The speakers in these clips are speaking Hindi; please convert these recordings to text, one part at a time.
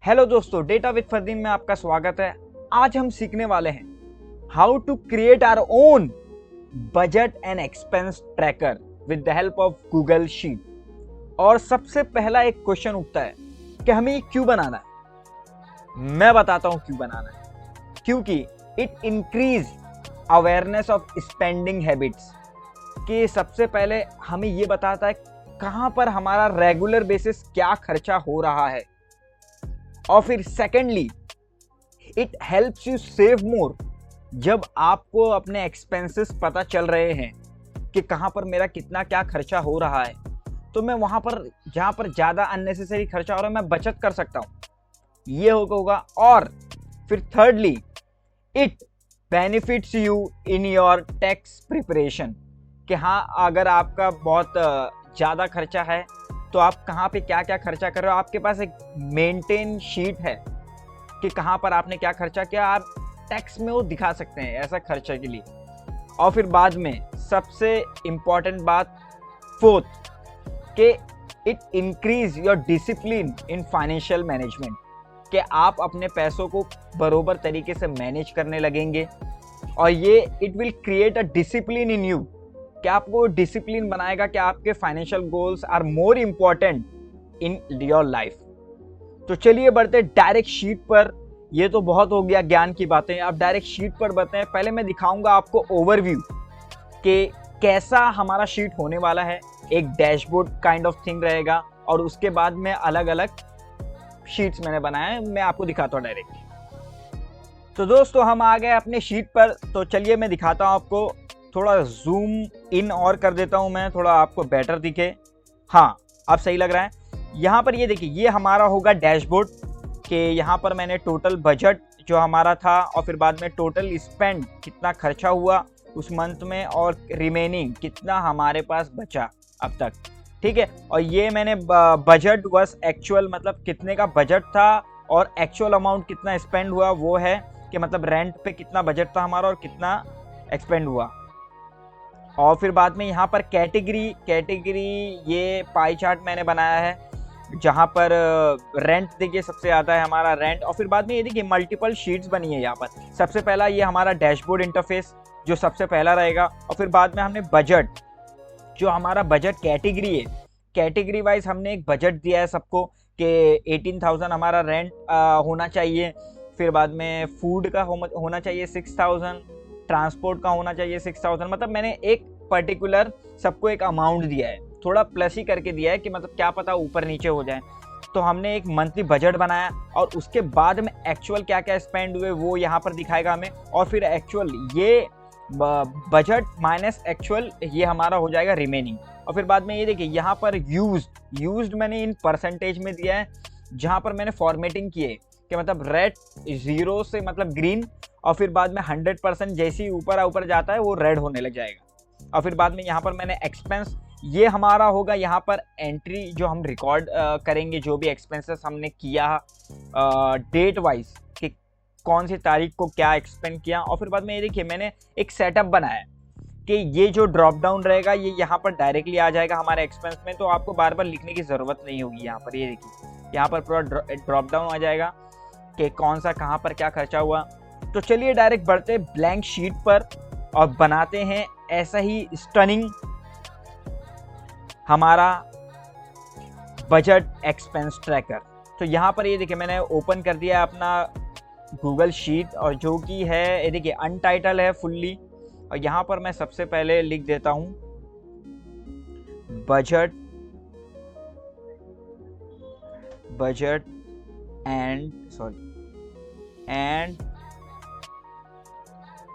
हेलो दोस्तों, डेटा विद फरदीन में आपका स्वागत है। आज हम सीखने वाले हैं how to create our own budget and expense tracker with the help of Google Sheet. और सबसे पहला एक क्वेश्चन उठता है कि हमें ये क्यों बनाना है। मैं बताता हूं क्यों बनाना है। क्योंकि it increase awareness of spending habits. कि सबसे पहले हमें ये बताता है कहां पर हमारा रेगुलर बेसिस क्या खर्चा हो रहा है। और फिर secondly it helps you save मोर। जब आपको अपने एक्सपेंसेस पता चल रहे हैं कि कहां पर मेरा कितना क्या खर्चा हो रहा है, तो मैं वहां पर जहां पर ज्यादा अननेसेसरी खर्चा हो रहा है मैं बचत कर सकता हूं। ये होगा। और फिर thirdly it benefits you in your tax preparation. कि हाँ, अगर आपका बहुत ज्यादा खर्चा है तो आप कहाँ पे क्या क्या खर्चा कर रहे हो, आपके पास एक मेंटेन शीट है कि कहाँ पर आपने क्या खर्चा किया। आप टैक्स में वो दिखा सकते हैं ऐसा खर्चा के लिए। और फिर बाद में सबसे इंपॉर्टेंट बात फोर्थ, कि it increase your discipline in financial management. कि आप अपने पैसों को बरोबर तरीके से मैनेज करने लगेंगे। और ये it will create a discipline in you, कि आपको डिसिप्लिन बनाएगा कि आपके financial goals are more important in your life. तो चलिए बढ़ते डायरेक्ट शीट पर। ये तो बहुत हो गया ज्ञान की बातें, अब डायरेक्ट शीट पर बढ़ते हैं। पहले मैं दिखाऊंगा आपको ओवरव्यू कि कैसा हमारा शीट होने वाला है। एक डैशबोर्ड काइंड ऑफ थिंग रहेगा और उसके बाद में अलग अलग शीट्स मैंने बनाए हैं, मैं आपको दिखाता हूँ डायरेक्ट। तो दोस्तों हम आ गए अपने शीट पर। तो चलिए मैं दिखाता हूँ आपको। थोड़ा जूम इन और कर देता हूं मैं, थोड़ा आपको बेटर दिखे। हाँ, अब सही लग रहा है। यहाँ पर ये देखिए, ये हमारा होगा डैशबोर्ड। कि यहाँ पर मैंने टोटल बजट जो हमारा था और फिर बाद में टोटल स्पेंड कितना खर्चा हुआ उस मंथ में और रिमेनिंग कितना हमारे पास बचा अब तक। ठीक है। और ये मैंने बजट वर्स एक्चुअल, मतलब कितने का बजट था और एक्चुअल अमाउंट कितना स्पेंड हुआ वो है। कि मतलब रेंट पे कितना बजट था हमारा और कितना एक्सपेंड हुआ। और फिर बाद में यहाँ पर कैटेगरी ये पाई चार्ट मैंने बनाया है, जहाँ पर रेंट देखिए सबसे ज़्यादा है हमारा रेंट। और फिर बाद में ये देखिए मल्टीपल शीट्स बनी है यहाँ पर। सबसे पहला ये हमारा डैशबोर्ड इंटरफेस जो सबसे पहला रहेगा। और फिर बाद में हमने बजट, जो हमारा बजट कैटेगरी है, कैटेगरी वाइज हमने एक बजट दिया है सबको कि 18,000 हमारा रेंट होना चाहिए। फिर बाद में फूड का होना चाहिए 6,000, ट्रांसपोर्ट का होना चाहिए 6,000। मतलब मैंने एक पर्टिकुलर सबको एक अमाउंट दिया है, थोड़ा प्लस ही करके दिया है कि मतलब क्या पता ऊपर नीचे हो जाए। तो हमने एक मंथली बजट बनाया और उसके बाद में एक्चुअल क्या क्या स्पेंड हुए वो यहाँ पर दिखाएगा हमें। और फिर एक्चुअल ये बजट माइनस एक्चुअल ये हमारा हो जाएगा रिमेनिंग। और फिर बाद में ये देखिए यहाँ पर यूज्ड मैंने इन परसेंटेज में दिया है, जहाँ पर मैंने फॉर्मेटिंग की है कि मतलब रेड 0 से मतलब ग्रीन, और फिर बाद में 100% जैसे ही ऊपर जाता है वो रेड होने लग जाएगा। और फिर बाद में यहाँ पर मैंने एक्सपेंस, ये हमारा होगा यहाँ पर एंट्री जो हम रिकॉर्ड करेंगे जो भी एक्सपेंसेस हमने किया डेट वाइज कि कौन सी तारीख को क्या एक्सपेंड किया। और फिर बाद में ये देखिए मैंने एक सेटअप बनाया कि ये जो ड्रॉप डाउन रहेगा ये यहाँ पर डायरेक्टली आ जाएगा हमारे एक्सपेंस में, तो आपको बार बार लिखने की ज़रूरत नहीं होगी। यहाँ पर ये देखिए यहाँ पर पूरा ड्रॉप डाउन आ जाएगा कि कौन सा कहाँ पर क्या खर्चा हुआ। तो चलिए डायरेक्ट बढ़ते ब्लैंक शीट पर और बनाते हैं ऐसा ही स्टनिंग हमारा बजट एक्सपेंस ट्रैकर। तो यहाँ पर ये देखिए मैंने ओपन कर दिया अपना गूगल शीट, और जो कि है ये देखिए अनटाइटल है फुल्ली। और यहाँ पर मैं सबसे पहले लिख देता हूँ बजट एंड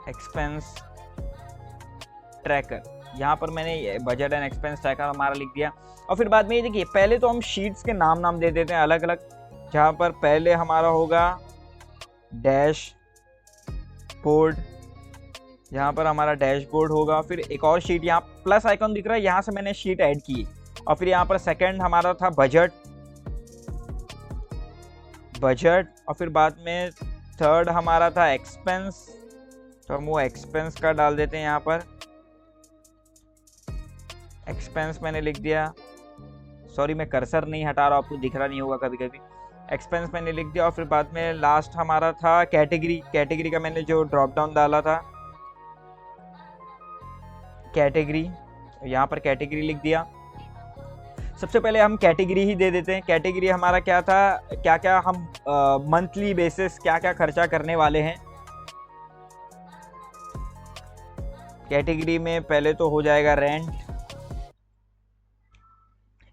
एक्सपेंस ट्रैकर। यहाँ पर मैंने बजट एंड एक्सपेंस ट्रैकर हमारा लिख दिया। और फिर बाद में ये देखिए पहले तो हम शीट्स के नाम दे देते हैं अलग अलग, जहाँ पर पहले हमारा होगा डैशबोर्ड, यहाँ पर हमारा डैशबोर्ड होगा। फिर एक और शीट यहाँ प्लस आइकॉन दिख रहा है, यहाँ से मैंने शीट ऐड की। और फिर यहाँ पर सेकंड हमारा था बजट, और फिर बाद में थर्ड हमारा था एक्सपेंस, तो हम वो एक्सपेंस का डाल देते हैं यहाँ पर। एक्सपेंस मैंने लिख दिया। सॉरी मैं कर्सर नहीं हटा रहा, आपको दिख रहा नहीं होगा कभी कभी। एक्सपेंस मैंने लिख दिया और फिर बाद में लास्ट हमारा था कैटेगरी का मैंने जो ड्रॉप डाउन डाला था, कैटेगरी, यहाँ पर कैटेगरी लिख दिया। सबसे पहले हम कैटेगरी ही दे देते हैं। कैटेगरी हमारा क्या था, क्या क्या हम मंथली बेसिस क्या क्या खर्चा करने वाले हैं। कैटेगरी में पहले तो हो जाएगा रेंट।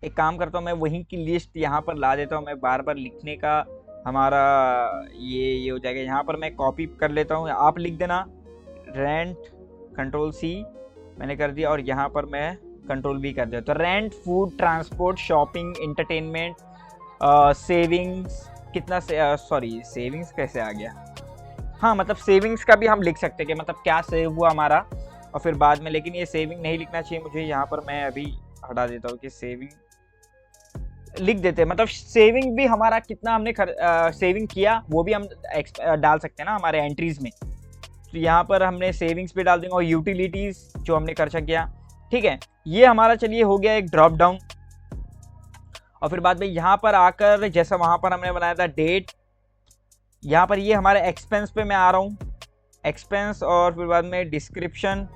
एक काम करता हूँ, मैं वहीं की लिस्ट यहाँ पर ला देता हूँ, मैं बार बार लिखने का हमारा ये हो जाएगा। यहाँ पर मैं कॉपी कर लेता हूँ, आप लिख देना रेंट, कंट्रोल सी मैंने कर दिया और यहाँ पर मैं कंट्रोल भी कर दिया। तो rent, food, transport, shopping, entertainment, savings, कितना सॉरी सेविंग्स कैसे आ गया, हाँ मतलब सेविंग्स का भी हम लिख सकते हैं कि मतलब क्या सेव हुआ हमारा। और फिर बाद में, लेकिन ये सेविंग नहीं लिखना चाहिए मुझे, यहाँ पर मैं अभी हटा देता हूँ कि सेविंग लिख देते हैं। मतलब सेविंग भी हमारा कितना हमने सेविंग किया वो भी हम डाल सकते हैं ना हमारे एंट्रीज में। तो यहाँ पर हमने सेविंग्स भी डाल देंगे और यूटिलिटीज जो हमने खर्चा किया। ठीक है, ये हमारा चलिए हो गया एक ड्रॉप डाउन। और फिर बाद में यहाँ पर आकर जैसा वहां पर हमने बनाया था डेट, यहाँ पर ये हमारे एक्सपेंस पे मैं आ रहा हूँ, एक्सपेंस और फिर बाद में डिस्क्रिप्शन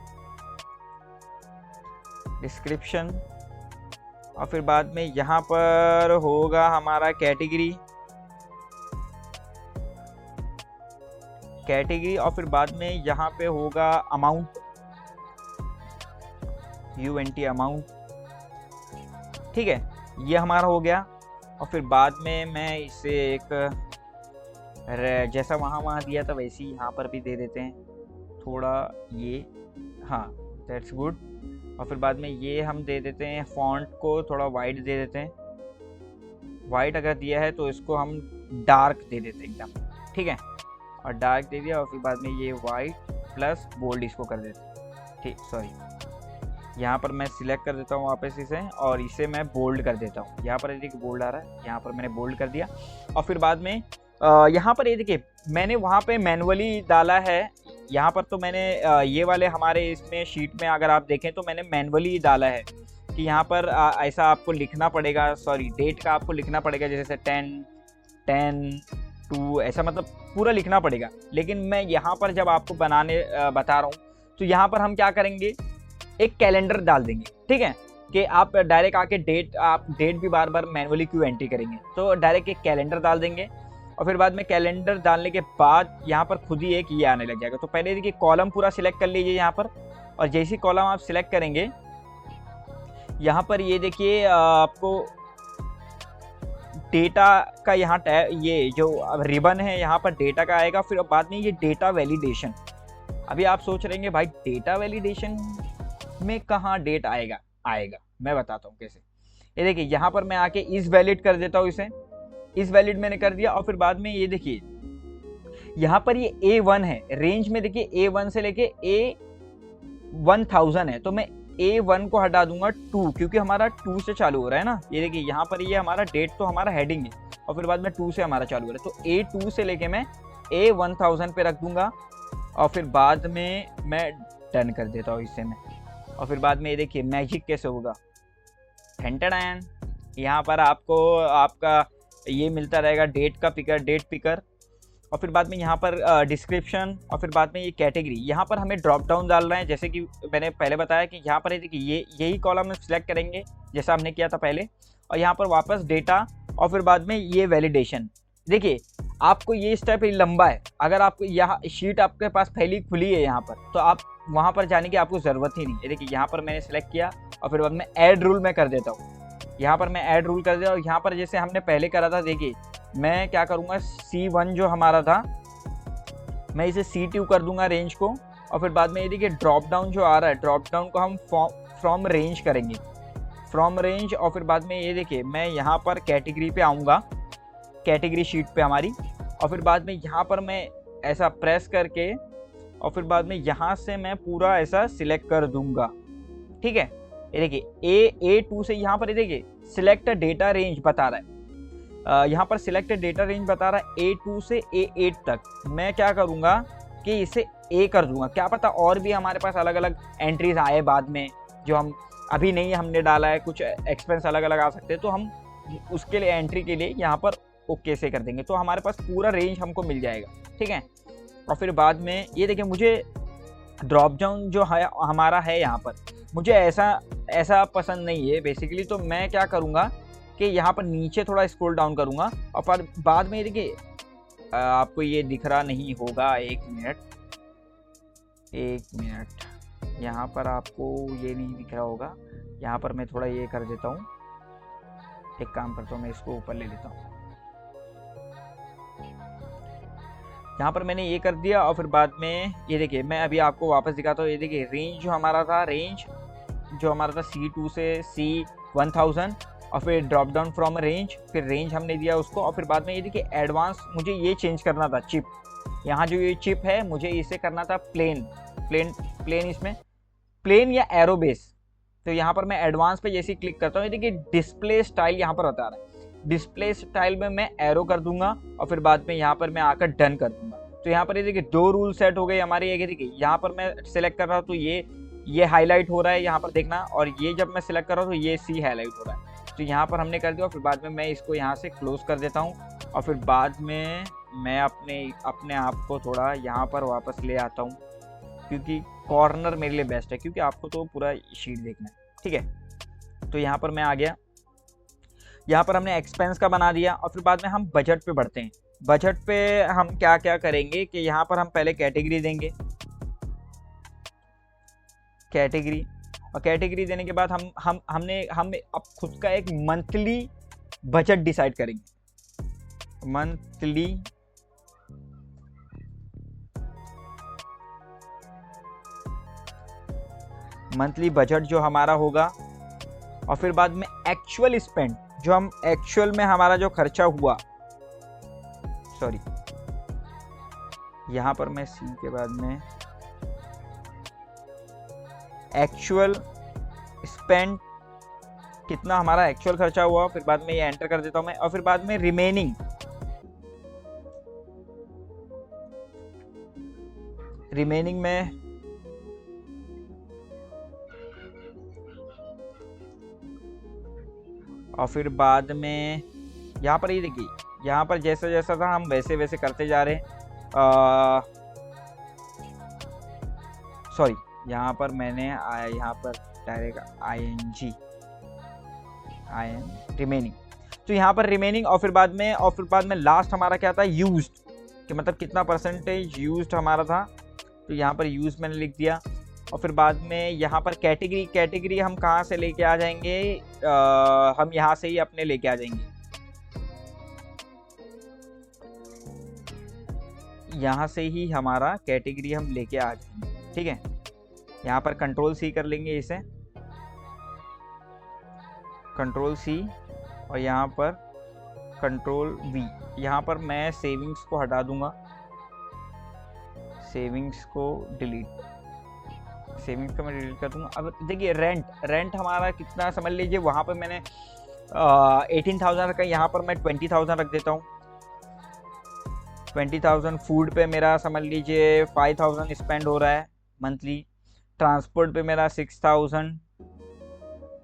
और फिर बाद में यहाँ पर होगा हमारा कैटेगरी और फिर बाद में यहाँ पे होगा अमाउंट, UNT अमाउंट। ठीक है, ये हमारा हो गया। और फिर बाद में मैं इसे एक जैसा वहाँ दिया था वैसे ही यहाँ पर भी दे देते हैं थोड़ा ये, हाँ दैट्स गुड। और फिर बाद में ये हम दे देते हैं फॉन्ट को थोड़ा वाइट दे देते हैं, वाइट अगर दिया है तो इसको हम डार्क दे देते हैं एकदम। ठीक है, और डार्क दे दिया और फिर बाद में ये वाइट प्लस बोल्ड इसको कर देते हैं। ठीक, सॉरी यहाँ पर मैं सिलेक्ट कर देता हूँ वापस इसे और इसे मैं बोल्ड कर देता हूँ। यहाँ पर देखिए बोल्ड आ रहा है, यहाँ पर मैंने बोल्ड कर दिया। और फिर बाद में यहाँ पर ये देखिए मैंने वहाँ पे मैनुअली डाला है, यहाँ पर तो मैंने ये वाले हमारे इसमें शीट में अगर आप देखें तो मैंने मैनुअली डाला है कि यहाँ पर ऐसा आपको लिखना पड़ेगा, सॉरी डेट का आपको लिखना पड़ेगा जैसे 10/2 ऐसा मतलब पूरा लिखना पड़ेगा। लेकिन मैं यहाँ पर जब आपको बनाने बता रहा हूँ तो यहाँ पर हम क्या करेंगे, एक कैलेंडर डाल देंगे। ठीक है, कि आप डायरेक्ट आके आप डेट भी बार बार मैनुअली क्यों एंट्री करेंगे, तो डायरेक्ट एक कैलेंडर डाल देंगे। और फिर बाद में कैलेंडर डालने के बाद यहाँ पर खुद ही एक ये आने लग जाएगा। तो पहले देखिए कॉलम पूरा सिलेक्ट कर लीजिए यहाँ पर, और जैसी कॉलम आप सिलेक्ट करेंगे यहाँ पर ये देखिए आपको डेटा का यहाँ ये जो रिबन है यहाँ पर डेटा का आएगा। फिर बाद में ये डेटा वैलिडेशन। अभी आप सोच रहे हैं भाई डेटा वैलिडेशन में कहाँ डेट आएगा मैं बताता हूँ कैसे। ये देखिए यहाँ पर मैं आके इस वैलिड कर देता हूँ, इसे इस वैलिड मैंने कर दिया। और फिर बाद में ये देखिए यहाँ पर ये A1 है, रेंज में देखिए A1 से लेके A1000 है, तो मैं A1 को हटा दूंगा 2, क्योंकि हमारा 2 से चालू हो रहा है ना। ये देखिए यहाँ पर ये हमारा डेट तो हमारा हेडिंग है और फिर बाद में 2 से हमारा चालू हो रहा है, तो A2 से लेके मैं A1000 पे रख दूंगा और फिर बाद में मैं डन कर देता हूँ इससे मैं। और फिर बाद में ये देखिए मैजिक कैसे होगा, ठन यहाँ पर आपको आपका ये मिलता रहेगा डेट पिकर। और फिर बाद में यहाँ पर डिस्क्रिप्शन और फिर बाद में ये कैटेगरी। यहाँ पर हमें ड्रॉप डाउन डाल रहे हैं, जैसे कि मैंने पहले बताया कि यहाँ पर देखिए यही कॉलम में सिलेक्ट करेंगे जैसा हमने किया था पहले, और यहाँ पर वापस डेटा और फिर बाद में ये वैलिडेशन। देखिए आपको ये स्टेप लंबा है, अगर आपको यहाँ शीट आपके पास पहली खुली है यहाँ पर तो आप वहाँ पर जाने की आपको ज़रूरत ही नहीं है। देखिए यहाँ पर मैंने सेलेक्ट किया और फिर बाद में ऐड रूल मैं कर देता हूँ, यहाँ पर मैं ऐड रूल कर दिया। और यहाँ पर जैसे हमने पहले करा था, देखिए मैं क्या करूँगा, C1 जो हमारा था मैं इसे C2 कर दूंगा रेंज को। और फिर बाद में ये देखिए ड्रॉप डाउन जो आ रहा है, ड्रॉप डाउन को हम फ्रॉम रेंज करेंगे, फ्रॉम रेंज। और फिर बाद में ये देखिए मैं यहाँ पर कैटेगरी पे आऊँगा, कैटेगरी शीट पे हमारी, और फिर बाद में यहाँ पर मैं ऐसा प्रेस करके और फिर बाद में यहाँ से मैं पूरा ऐसा सिलेक्ट कर दूंगा। ठीक है, ये देखिए A2 से यहाँ पर ये देखिए सिलेक्ट डेटा रेंज बता रहा है, यहाँ पर सिलेक्ट डेटा रेंज बता रहा है A2 से A8 तक। मैं क्या करूँगा कि इसे A कर दूंगा, क्या पता और भी हमारे पास अलग अलग एंट्रीज आए बाद में जो हम अभी नहीं हमने डाला है, कुछ एक्सपेंस अलग अलग आ सकते हैं, तो हम उसके लिए एंट्री के लिए यहाँ पर ओके से कर देंगे तो हमारे पास पूरा रेंज हमको मिल जाएगा, ठीक है। और फिर बाद में ये देखिए मुझे ड्रॉप डाउन जो है हमारा है यहाँ पर, मुझे ऐसा पसंद नहीं है बेसिकली। तो मैं क्या करूँगा कि यहाँ पर नीचे थोड़ा स्क्रॉल डाउन करूँगा और फिर बाद में देखिए आपको ये दिख रहा नहीं होगा, एक मिनट, यहाँ पर आपको ये नहीं दिख रहा होगा। यहाँ पर मैं थोड़ा ये कर देता हूँ, एक काम करता हूँ, मैं इसको ऊपर ले लेता हूँ। यहाँ पर मैंने ये कर दिया और फिर बाद में ये देखिए मैं अभी आपको वापस दिखाता हूँ। ये देखिए रेंज जो हमारा था, C2 से C1000 और फिर ड्रॉप डाउन फ्रॉम रेंज, फिर रेंज हमने दिया उसको। और फिर बाद में ये देखिए एडवांस मुझे ये चेंज करना था चिप, यहाँ जो ये चिप है मुझे इसे करना था प्लेन, इसमें प्लेन या एरो बेस। तो यहाँ पर मैं एडवांस पे जैसे क्लिक करता हूँ, ये देखिए डिस्प्ले स्टाइल यहाँ पर बता रहा है। डिस्प्ले स्टाइल में मैं एरो कर दूंगा और फिर बाद में यहाँ पर मैं आकर डन कर दूंगा। तो यहाँ पर ये देखिए 2 रूल सेट हो गए हमारे। ये देखिए यहाँ पर मैं सिलेक्ट कर रहा हूँ तो ये हाईलाइट हो रहा है यहाँ पर देखना, और ये जब मैं सिलेक्ट कर रहा हूँ तो ये C हाईलाइट हो रहा है। तो यहाँ पर हमने कर दिया और फिर बाद में मैं इसको यहाँ से क्लोज कर देता हूँ और फिर बाद में मैं अपने आप को थोड़ा यहाँ पर वापस ले आता हूँ, क्योंकि कॉर्नर मेरे लिए बेस्ट है, क्योंकि आपको तो पूरा शीट देखना है, ठीक है। तो यहाँ पर मैं आ गया, यहाँ पर हमने एक्सपेंस का बना दिया और फिर बाद में हम बजट पे बढ़ते हैं। बजट पे हम क्या क्या करेंगे कि यहाँ पर हम पहले कैटेगरी देंगे, कैटेगरी, और कैटेगरी देने के बाद हम अब खुद का एक मंथली बजट डिसाइड करेंगे। मंथली बजट जो हमारा होगा, और फिर बाद में एक्चुअल स्पेंड, जो हम एक्चुअल में हमारा जो खर्चा हुआ, सॉरी यहाँ पर मैं C के बाद में एक्चुअल स्पेंड, कितना हमारा एक्चुअल खर्चा हुआ, फिर बाद में ये एंटर कर देता हूं मैं। और फिर बाद में रिमेनिंग में और फिर बाद में यहाँ पर ये देखिए, यहाँ पर जैसा जैसा था हम वैसे वैसे करते जा रहे हैं। सॉरी यहाँ पर मैंने यहाँ पर डायरेक्ट IN रिमेनिंग, तो यहाँ पर रिमेनिंग और फिर बाद में लास्ट हमारा क्या था, यूज्ड, कि मतलब कितना परसेंटेज यूज्ड हमारा था। तो यहाँ पर यूज मैंने लिख दिया और फिर बाद में यहाँ पर कैटेगरी हम कहाँ से लेके आ जाएंगे, हम यहाँ से ही अपने लेके आ जाएंगे, यहाँ से ही हमारा कैटेगरी हम लेके आ जाएंगे, ठीक है। यहाँ पर कंट्रोल C कर लेंगे इसे, कंट्रोल C, और यहाँ पर कंट्रोल V। यहाँ पर मैं सेविंग्स को हटा दूंगा, सेविंग्स को डिलीट कर दूंगा। अब देखिए रेंट हमारा कितना, समझ लीजिए वहाँ पर मैंने 18,000 रखा, यहाँ पर मैं 20,000 रख देता हूँ। 20,000 फूड पे मेरा समझ लीजिए 5,000 स्पेंड हो रहा है मंथली। ट्रांसपोर्ट पे मेरा 6,000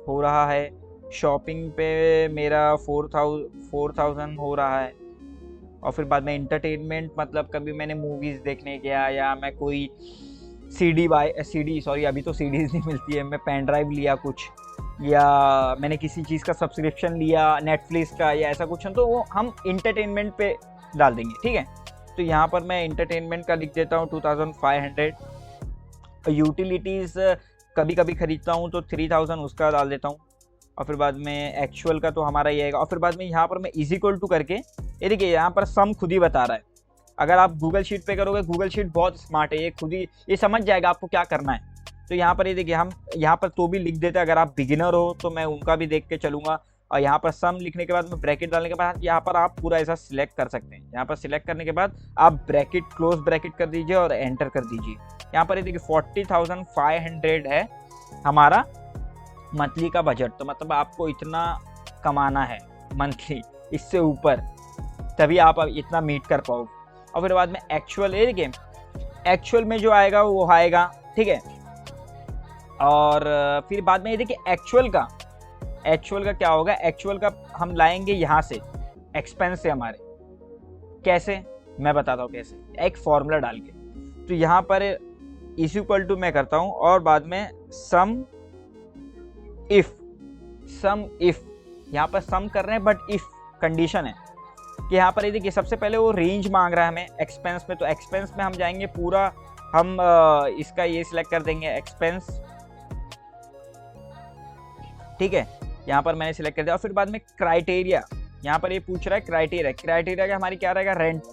हो रहा है। शॉपिंग पे मेरा 4,000 हो रहा है। और फिर बाद में इंटरटेनमेंट, मतलब कभी मैंने मूवीज़ देखने गया या मैं कोई अभी तो सीडीज नहीं मिलती है, मैं पेन ड्राइव लिया कुछ, या मैंने किसी चीज़ का सब्सक्रिप्शन लिया नेटफ्लिक्स का या ऐसा कुछ, तो वो हम इंटरटेनमेंट पे डाल देंगे, ठीक है। तो यहाँ पर मैं इंटरटेनमेंट का लिख देता हूँ 2,500। यूटिलिटीज़ कभी कभी ख़रीदता हूँ तो 3,000 उसका डाल देता हूँ। और फिर बाद में एक्चुअल का तो हमारा ये आएगा। और फिर बाद में यहाँ पर मैं इज इक्वल टू करके, ये देखिए यहाँ पर सम खुद ही बता रहा है। अगर आप गूगल शीट पे करोगे, गूगल शीट बहुत स्मार्ट है, ये खुद ही ये समझ जाएगा आपको क्या करना है। तो यहाँ पर ये देखिए हम यहाँ पर तो भी लिख देते हैं, अगर आप बिगिनर हो तो मैं उनका भी देख के चलूँगा। और यहाँ पर सम लिखने के बाद में ब्रैकेट डालने के बाद यहाँ पर आप पूरा ऐसा सिलेक्ट कर सकते हैं। यहाँ पर सिलेक्ट करने के बाद आप ब्रैकेट क्लोज ब्रैकेट कर दीजिए और एंटर कर दीजिए। यहाँ पर ये देखिए 40,500 है हमारा मंथली का बजट। तो मतलब आपको इतना कमाना है मंथली, इससे ऊपर तभी आप इतना मीट कर पाओगे। और फिर बाद में एक्चुअल, ये देखिए एक्चुअल में जो आएगा वो आएगा, ठीक है। और फिर बाद में ये देखिए एक्चुअल का क्या होगा, एक्चुअल का हम लाएंगे यहाँ से, एक्सपेंस से हमारे। कैसे, मैं बताता हूँ कैसे। एक फॉर्मूला डाल के, तो यहाँ पर इज इक्वल टू मैं करता हूँ और बाद में सम इफ यहाँ पर सम कर रहे हैं बट इफ कंडीशन है कि यहाँ पर ये देखिए सबसे पहले वो रेंज मांग रहा है हमें एक्सपेंस में, तो एक्सपेंस में हम जाएंगे पूरा, हम इसका ये सिलेक्ट कर देंगे एक्सपेंस, ठीक है। यहाँ पर मैंने सिलेक्ट कर दिया और फिर बाद में क्राइटेरिया, यहाँ पर ये पूछ रहा है क्राइटेरिया का हमारी क्या रहेगा, रेंट,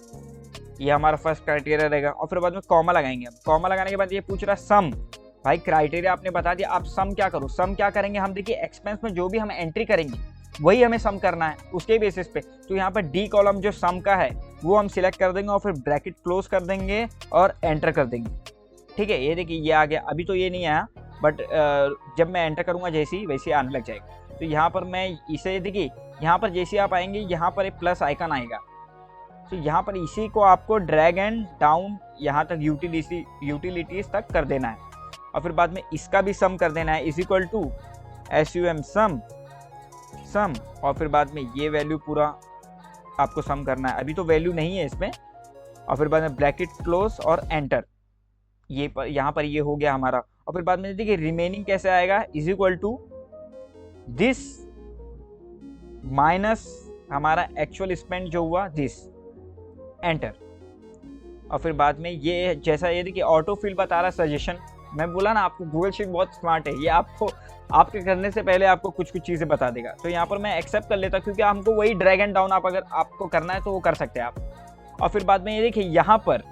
ये हमारा फर्स्ट क्राइटेरिया रहेगा। और फिर बाद में कॉमा लगाएंगे, कॉमा लगाने के बाद ये पूछ रहा है सम, भाई क्राइटेरिया आपने बता दिया, आप सम क्या करो, सम क्या करेंगे हम, देखिए एक्सपेंस में जो भी हम एंट्री करेंगे वही हमें सम करना है उसके बेसिस पे। तो यहाँ पर डी कॉलम जो सम का है वो हम सिलेक्ट कर देंगे और फिर ब्रैकेट क्लोज कर देंगे और एंटर कर देंगे, ठीक है। ये देखिए ये आ गया, अभी तो ये नहीं आया बट जब मैं एंटर करूंगा जैसे ही वैसे आने लग जाएगा। तो यहाँ पर मैं इसे देखिए, यहाँ पर जैसे आप आएंगे यहाँ पर एक प्लस आइकन आएगा, तो यहाँ पर इसी को आपको ड्रैग एंड डाउन यहाँ तक यूटिलिटीज तक कर देना है और फिर बाद में इसका भी सम कर देना है, इज इक्वल टू SUM सम और फिर बाद में ये वैल्यू पूरा आपको सम करना है, अभी तो वैल्यू नहीं है इसमें। और फिर बाद में ब्रैकेट क्लोज और एंटर, ये यहाँ पर ये हो गया हमारा। और फिर बाद में देखिए रिमेनिंग कैसे आएगा, is equal to this minus हमारा एक्चुअल स्पेंड जो हुआ दिस, एंटर। और फिर बाद में ये जैसा ये देखिए ऑटो फिल बता रहा है सजेशन, मैं बोला ना आपको गूगल शीट बहुत स्मार्ट है, ये आपको आपके करने से पहले आपको कुछ चीज़ें बता देगा। तो यहाँ पर मैं एक्सेप्ट कर लेता क्योंकि हमको वही ड्रैग एंड डाउन आप अगर आपको करना है तो वो कर सकते हैं आप। और फिर बाद में ये देखिए यहाँ पर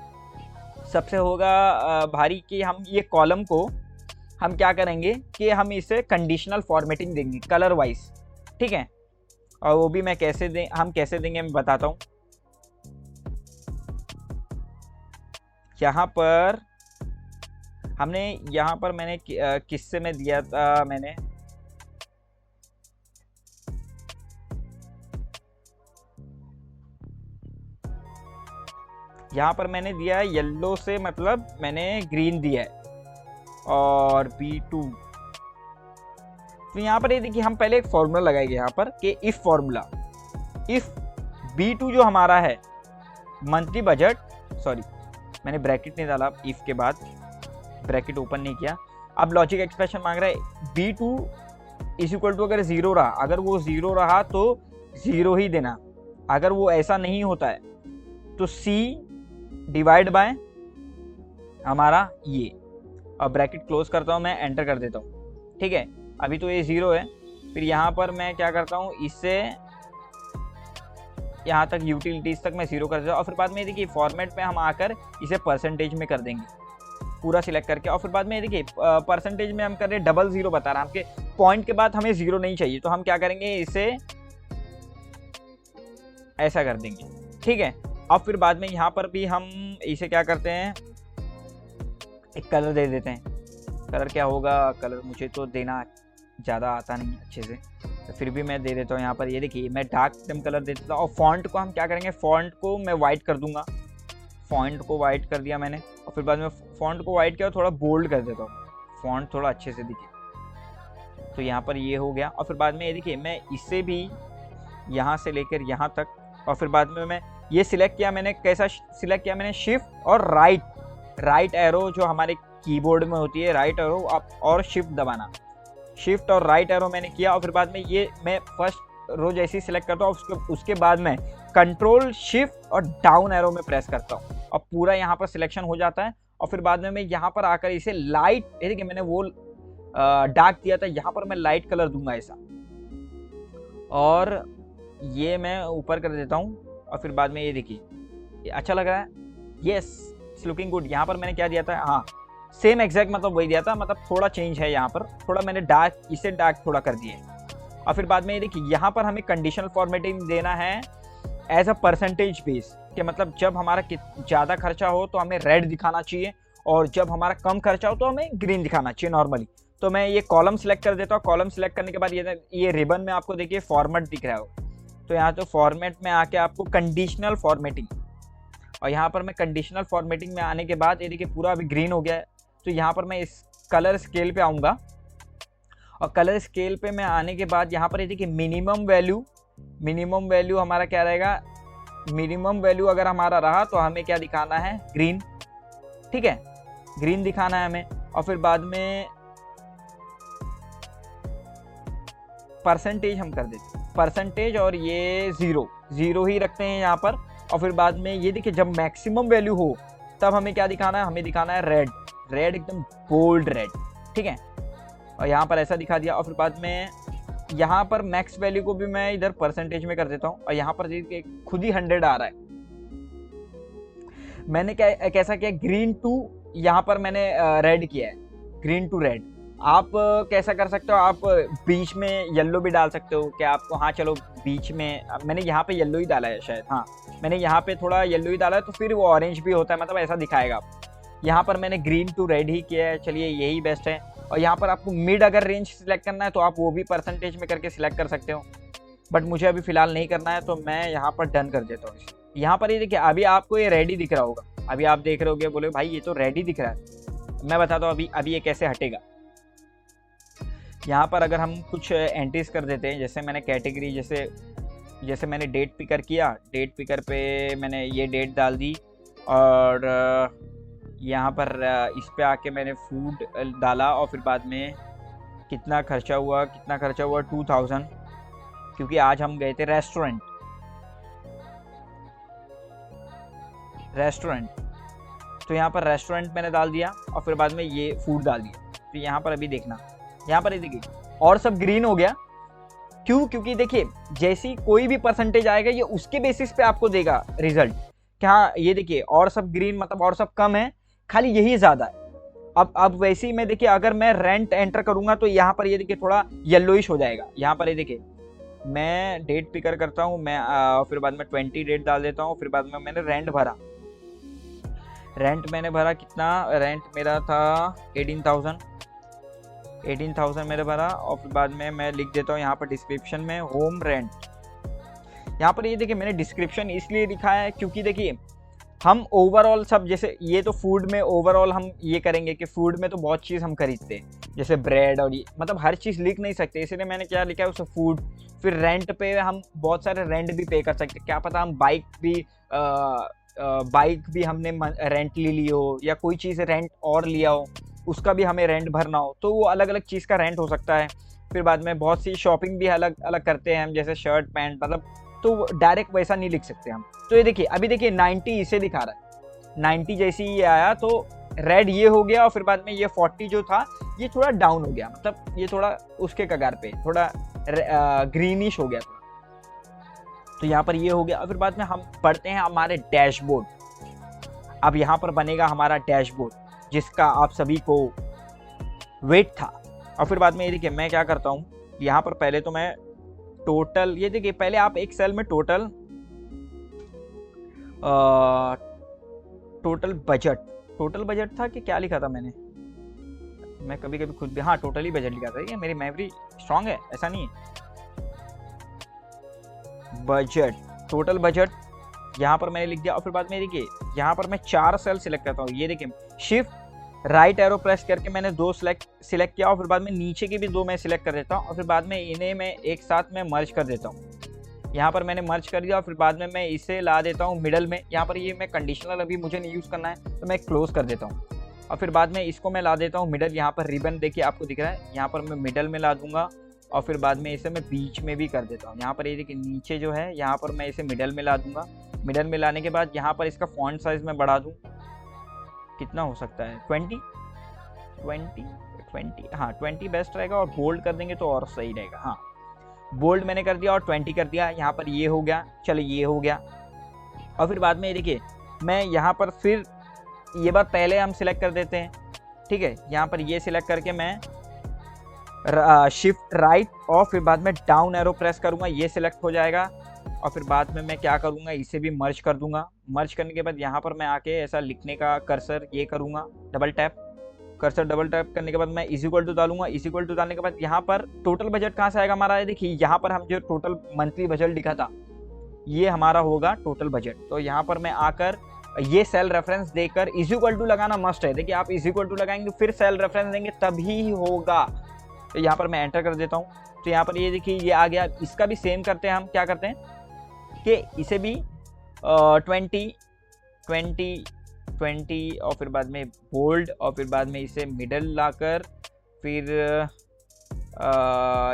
सबसे होगा भारी कि हम ये कॉलम को हम क्या करेंगे कि हम इसे कंडीशनल फॉर्मेटिंग देंगे कलर वाइज, ठीक है। और वो भी मैं कैसे देंगे मैं बताता हूँ। यहाँ पर हमने यहाँ पर मैंने किससे में दिया था, मैंने यहाँ पर मैंने दिया है येलो से, मतलब मैंने ग्रीन दिया है और B2। तो यहाँ पर ये देखिए हम पहले एक फॉर्मूला लगाएंगे यहाँ पर कि इफ फॉर्मूला, इफ B2 जो हमारा है मंथली बजट, सॉरी मैंने ब्रैकेट नहीं डाला, इफ के बाद ब्रैकेट ओपन नहीं किया। अब लॉजिक एक्सप्रेशन मांग रहा है B2 इज इक्वल टू अगर 0 रहा, अगर वो 0 रहा तो 0 ही देना, अगर वो ऐसा नहीं होता है तो C डिवाइड बाय हमारा ये, और ब्रैकेट क्लोज करता हूँ मैं, एंटर कर देता हूँ, ठीक है। अभी तो ये 0 है, फिर यहाँ पर मैं क्या करता हूँ, इससे यहाँ तक यूटिलिटीज तक मैं 0 कर देता हूँ। और फिर बाद में देखिए फॉर्मेट में हम आकर इसे परसेंटेज में कर देंगे पूरा सिलेक्ट करके। और फिर बाद में देखिए परसेंटेज में हम कर रहे हैं 00 बता रहा है, आपके पॉइंट के बाद हमें 0 नहीं चाहिए, तो हम क्या करेंगे इसे ऐसा कर देंगे, ठीक है। और फिर बाद में यहाँ पर भी हम इसे क्या करते हैं, एक कलर दे देते हैं। कलर क्या होगा, कलर मुझे तो देना ज़्यादा आता नहीं अच्छे से, तो फिर भी मैं दे देता हूँ यहाँ पर। ये देखिए मैं डार्क एकदम कलर दे देता हूँ। और फॉन्ट को हम क्या करेंगे, फॉन्ट को मैं वाइट कर दूंगा, फॉन्ट को वाइट कर दिया मैंने। और फिर बाद में फॉन्ट को वाइट किया और थोड़ा बोल्ड कर देता हूँ, फॉन्ट थोड़ा अच्छे से दिखे। तो यहाँ पर ये हो गया। और फिर बाद में ये देखिए मैं इसे भी यहाँ से लेकर यहाँ तक, और फिर बाद में मैं ये सिलेक्ट किया, मैंने कैसा सिलेक्ट किया, मैंने शिफ्ट और राइट एरो जो हमारे कीबोर्ड में होती है, राइट एरो आप और शिफ्ट दबाना, शिफ्ट और राइट एरो मैंने किया। और फिर बाद में ये मैं फर्स्ट रो जैसे ही सिलेक्ट करता हूँ उसके बाद में कंट्रोल शिफ्ट और डाउन एरो में प्रेस करता हूँ और पूरा यहाँ पर सिलेक्शन हो जाता है। और फिर बाद में मैं यहाँ पर आकर इसे लाइट, देखिए मैंने वो डार्क दिया था, यहाँ पर मैं लाइट कलर दूंगा ऐसा, और ये मैं ऊपर कर देता हूँ। और फिर बाद में ये देखिए अच्छा लग रहा है, यस इट्स लुकिंग गुड। यहाँ पर मैंने क्या दिया था, हाँ सेम एग्जैक्ट मतलब वही दिया था, मतलब थोड़ा चेंज है यहाँ पर, थोड़ा मैंने डार्क, इसे डार्क थोड़ा कर दिया है। और फिर बाद में ये देखिए यहाँ पर हमें कंडीशनल फॉर्मेटिंग देना है एज अ परसेंटेज बेस, कि मतलब जब हमारा ज़्यादा खर्चा हो तो हमें रेड दिखाना चाहिए और जब हमारा कम खर्चा हो तो हमें ग्रीन दिखाना चाहिए नॉर्मली। तो मैं ये कॉलम सेलेक्ट कर देता हूँ। कॉलम सेलेक्ट करने के बाद ये रिबन में आपको देखिए फॉर्मेट दिख रहा हो, तो यहाँ तो फॉर्मेट में आके आपको कंडीशनल फॉर्मेटिंग, और यहाँ पर मैं कंडीशनल फॉर्मेटिंग में आने के बाद ये देखिए पूरा अभी ग्रीन हो गया है। तो यहाँ पर मैं इस कलर स्केल पे आऊँगा, और कलर स्केल पे मैं आने के बाद यहाँ पर ये देखिए मिनिमम वैल्यू मिनिमम वैल्यू हमारा क्या रहेगा, मिनिमम वैल्यू अगर हमारा रहा तो हमें क्या दिखाना है, ग्रीन, ठीक है, ग्रीन दिखाना है हमें। और फिर बाद में परसेंटेज हम कर देते हैं, परसेंटेज, और ये जीरो ही रखते हैं यहाँ पर। और फिर बाद में ये देखिए जब मैक्सिमम वैल्यू हो तब हमें क्या दिखाना है, हमें दिखाना है रेड एकदम बोल्ड रेड, ठीक है। और यहाँ पर ऐसा दिखा दिया। और फिर बाद में यहाँ पर मैक्स वैल्यू को भी मैं इधर परसेंटेज में कर देता हूँ, और यहाँ पर देखिए खुद ही 100 आ रहा है। मैंने कैसा किया, ग्रीन टू यहाँ पर मैंने रेड किया है, ग्रीन टू रेड। आप कैसा कर सकते हो, आप बीच में येलो भी डाल सकते हो क्या आपको, हाँ चलो बीच में मैंने यहाँ पे येलो ही डाला है शायद, हाँ मैंने यहाँ पे थोड़ा येलो ही डाला है, तो फिर वो ऑरेंज भी होता है, मतलब ऐसा दिखाएगा आपको। यहाँ पर मैंने ग्रीन टू रेड ही किया है, चलिए यही बेस्ट है। और यहाँ पर आपको मिड अगर रेंज सिलेक्ट करना है तो आप वो भी परसेंटेज में करके सिलेक्ट कर सकते हो, बट मुझे अभी फिलहाल नहीं करना है, तो मैं यहाँ पर डन कर देता हूँ। यहाँ पर ये देखिए अभी आपको ये रेडी दिख रहा होगा, अभी आप देख रहे होगे, बोले भाई ये तो रेडी दिख रहा है। मैं बताता हूँ अभी ये कैसे हटेगा। यहाँ पर अगर हम कुछ एंट्रीज कर देते हैं, जैसे मैंने कैटेगरी, जैसे मैंने डेट पिकर किया, डेट पिकर पे मैंने ये डेट डाल दी, और यहाँ पर इस पे आके मैंने फूड डाला, और फिर बाद में कितना खर्चा हुआ 2000, क्योंकि आज हम गए थे रेस्टोरेंट, तो यहाँ पर रेस्टोरेंट मैंने डाल दिया, और फिर बाद में ये फूड डाल दिया। तो यहाँ पर अभी देखना, यहाँ पर देखिए और सब ग्रीन हो गया। क्यों, क्योंकि देखिए जैसी कोई भी परसेंटेज आएगा ये उसके बेसिस पे आपको देगा रिजल्ट, क्या ये देखिए और सब ग्रीन, मतलब और सब कम है, खाली यही ज्यादा है। अब वैसे ही मैं देखिए अगर मैं रेंट एंटर करूंगा तो यहाँ पर ये देखिए थोड़ा येलोइश हो जाएगा। यहाँ पर ये देखिए मैं डेट पिकर करता हूँ, मैं फिर बाद में 20 डेट डाल देता हूँ, फिर बाद में मैंने रेंट मैंने भरा कितना, रेंट मेरा था 18,000 मेरे भरा। और फिर बाद में मैं लिख देता हूँ यहाँ पर डिस्क्रिप्शन में होम रेंट। यहाँ पर ये देखिए मैंने डिस्क्रिप्शन इसलिए लिखा है क्योंकि देखिए हम ओवरऑल सब, जैसे ये तो फूड में ओवरऑल हम ये करेंगे कि फूड में तो बहुत चीज़ हम खरीदते हैं, जैसे ब्रेड और ये, मतलब हर चीज़ लिख नहीं सकते, इसलिए मैंने क्या लिखा है उसे फूड। फिर रेंट पे हम बहुत सारे रेंट भी पे कर सकते हैं, क्या पता हम बाइक भी हमने रेंट ली हो, या कोई चीज़ रेंट और लिया हो उसका भी हमें रेंट भरना हो, तो वो अलग अलग चीज़ का रेंट हो सकता है। फिर बाद में बहुत सी शॉपिंग भी अलग अलग करते हैं हम, जैसे शर्ट पैंट, मतलब तो डायरेक्ट वैसा नहीं लिख सकते हम। तो ये देखिए अभी देखिए 90 इसे दिखा रहा है, 90 जैसे ही ये आया तो रेड ये हो गया, और फिर बाद में ये 40 जो था ये थोड़ा डाउन हो गया, मतलब ये थोड़ा उसके कगार पे थोड़ा ग्रीनिश हो गया थोड़ा। तो यहाँ पर ये हो गया। और फिर बाद में हम पढ़ते हैं हमारे डैशबोर्ड। अब यहाँ पर बनेगा हमारा डैशबोर्ड जिसका आप सभी को वेट था। और फिर बाद में ये देखिए मैं क्या करता हूँ, यहाँ पर पहले तो मैं टोटल, ये देखिए पहले आप एक सेल में टोटल बजट था कि क्या लिखा था मैं कभी कभी खुद भी, हाँ टोटल ही बजट लिखा था, ये मेरी मेमोरी स्ट्रांग है, ऐसा नहीं है। बजट, टोटल बजट यहाँ पर मैंने लिख दिया। और फिर बाद में देखिए यहाँ पर मैं 4 सेल सिलेक्ट करता हूँ, ये देखिए शिफ्ट राइट एरो प्रेस करके मैंने 2 सिलेक्ट किया, और फिर बाद में नीचे के भी 2 मैं सिलेक्ट कर देता हूँ, और फिर बाद में इन्हें मैं एक साथ में मर्ज कर देता हूँ। यहाँ पर मैंने मर्ज कर दिया, और फिर बाद में मैं इसे ला देता हूँ मिडल में। यहाँ पर ये मैं कंडीशनल अभी मुझे नहीं यूज़ करना है तो मैं क्लोज कर देता हूँ, और फिर बाद में इसको मैं ला देता हूँ मिडल। यहाँ पर रिबन देखिए आपको दिख रहा है, यहाँ पर मैं मिडल में ला दूंगा, और फिर बाद में इसे मैं बीच में भी कर देता हूँ। यहाँ पर ये देखिए नीचे जो है यहाँ पर मैं इसे मिडल में ला दूंगा। मिडल में लाने के बाद यहाँ पर इसका फॉन्ट साइज मैं बढ़ा दूँ, कितना हो सकता है 20, हाँ 20 बेस्ट रहेगा, और बोल्ड कर देंगे तो और सही रहेगा। हाँ बोल्ड मैंने कर दिया और 20 कर दिया। यहाँ पर ये हो गया, चलो ये हो गया। और फिर बाद में ये देखिए मैं यहाँ पर फिर ये बार पहले हम सिलेक्ट कर देते हैं, ठीक है। यहाँ पर ये सिलेक्ट करके मैं शिफ्ट राइट और फिर बाद में डाउन एरो प्रेस करूँगा, ये सिलेक्ट हो जाएगा। और फिर बाद में मैं क्या करूँगा, इसे भी मर्ज कर दूंगा। मर्ज करने के बाद यहाँ पर मैं आके ऐसा लिखने का कर्सर ये करूँगा, double tap, cursor double tap करने के बाद मैं इज इक्वल टू डालूंगा। इज इक्वल टू डालने के बाद यहाँ पर टोटल बजट कहाँ से आएगा हमारा, ये देखिए यहाँ पर हम जो टोटल मंथली बजट लिखा था ये हमारा होगा टोटल बजट। तो यहाँ पर मैं आकर ये सेल रेफरेंस देकर इज इक्वल टू लगाना मस्ट है। देखिए आप इज इक्वल टू लगाएंगे फिर सेल रेफरेंस देंगे तभी होगा। तो यहाँ पर मैं एंटर कर देता हूँ। तो यहाँ पर ये देखिए ये आ गया। इसका भी सेम करते हैं, हम क्या करते हैं कि इसे भी 20 20 20 और फिर बाद में बोल्ड और फिर बाद में इसे मिडल लाकर फिर